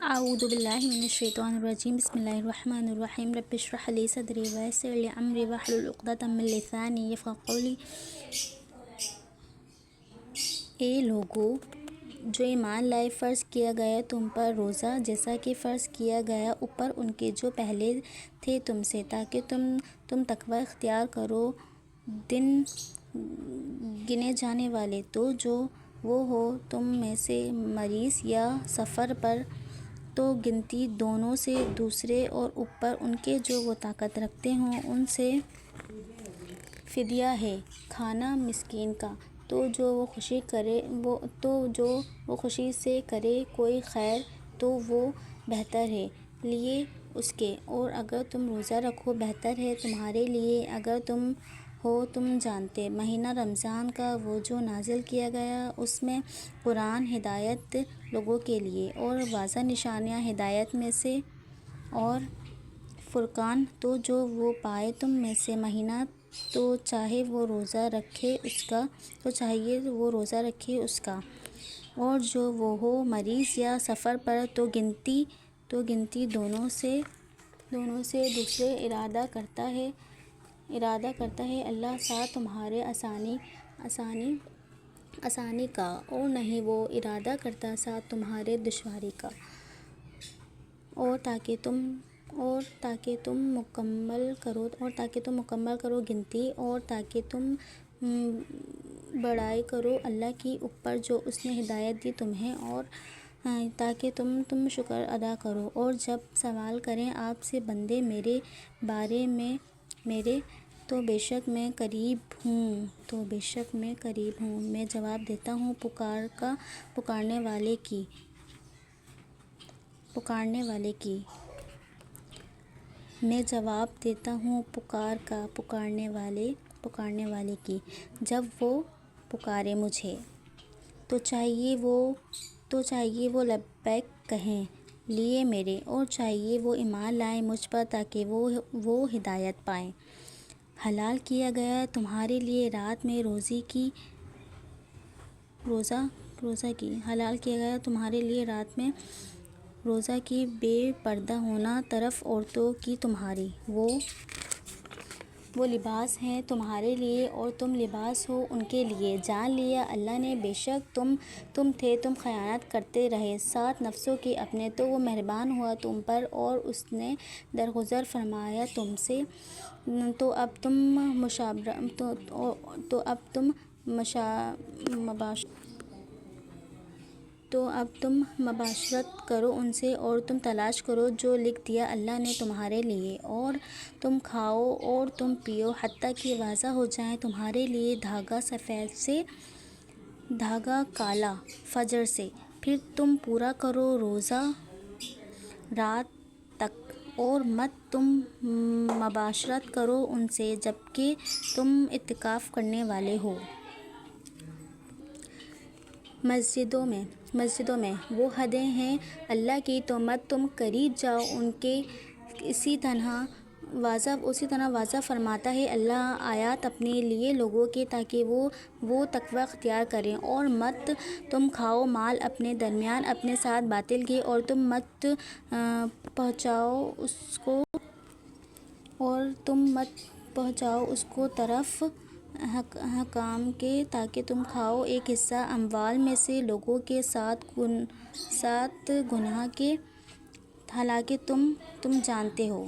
اعوذ باللہ من الشیطان الرجیم بسم اللہ الرحمن الرحیم رب اشرح لی صدری ویسر لی امری واحلل عقدۃ من لسانی یفقہوا قولی۔ اے لوگو جو ایمان لائے، فرض کیا گیا تم پر روزہ جیسا کہ فرض کیا گیا اوپر ان کے جو پہلے تھے تم سے، تاکہ تم تقوی اختیار کرو۔ دن گنے جانے والے تو جو وہ ہو تم میں سے مریض یا سفر پر، تو گنتی دونوں سے دوسرے اور اوپر ان کے جو وہ طاقت رکھتے ہوں ان سے فدیہ ہے کھانا مسکین کا۔ تو جو وہ خوشی سے کرے کوئی خیر تو وہ بہتر ہے لیے اس کے، اور اگر تم روزہ رکھو بہتر ہے تمہارے لیے اگر تم جانتے۔ مہینہ رمضان کا وہ جو نازل کیا گیا اس میں قرآن ہدایت لوگوں کے لیے اور واضح نشانیاں ہدایت میں سے اور فرقان۔ تو جو وہ پائے تم میں سے مہینہ تو چاہے وہ روزہ رکھے اس کا، اور جو وہ ہو مریض یا سفر پر تو گنتی دونوں سے دوسرے ارادہ کرتا ہے اللہ ساتھ تمہارے آسانی کا، اور نہیں وہ ارادہ کرتا ساتھ تمہارے دشواری کا، اور تاکہ تم مکمل کرو گنتی، اور تاکہ تم بڑائی کرو اللہ کی اوپر جو اس نے ہدایت دی تمہیں، اور تاکہ تم شکر ادا کرو۔ اور جب سوال کریں آپ سے بندے میرے بارے میں تو بے شک میں قریب ہوں، میں جواب دیتا ہوں پکارنے والے کی، میں جواب دیتا ہوں پکارنے والے کی، جب وہ پکارے مجھے تو چاہیے وہ لبیک کہہ لیے میرے، اور چاہیے وہ ایمان لائیں مجھ پر تاکہ وہ ہدایت پائیں۔ حلال کیا گیا تمہارے لیے رات میں روزہ کی بے پردہ ہونا طرف عورتوں کی تمہاری، وہ لباس ہیں تمہارے لیے اور تم لباس ہو ان کے لیے۔ جان لیا اللہ نے بے شک تم خیانت کرتے رہے ساتھ نفسوں کے اپنے، تو وہ مہربان ہوا تم پر اور اس نے درگزر فرمایا تم سے، تو اب تم مباشرت کرو ان سے اور تم تلاش کرو جو لکھ دیا اللہ نے تمہارے لیے، اور تم کھاؤ اور تم پیو حتیٰ کہ واضح ہو جائے تمہارے لیے دھاگا سفید سے دھاگا کالا فجر سے، پھر تم پورا کرو روزہ رات تک، اور مت تم مباشرت کرو ان سے جبکہ تم اعتکاف کرنے والے ہو۔ مسجدوں میں وہ حدیں ہیں اللہ کی، تو مت تم قریب جاؤ ان کے، اسی طرح واضح فرماتا ہے اللہ آیات اپنے لیے لوگوں کے تاکہ وہ تقوی اختیار کریں۔ اور مت تم کھاؤ مال اپنے درمیان اپنے ساتھ باطل کے، اور تم مت پہنچاؤ اس کو طرف حکام کے تاکہ تم کھاؤ ایک حصہ اموال میں سے لوگوں کے ساتھ گناہ کے، حالانکہ تم جانتے ہو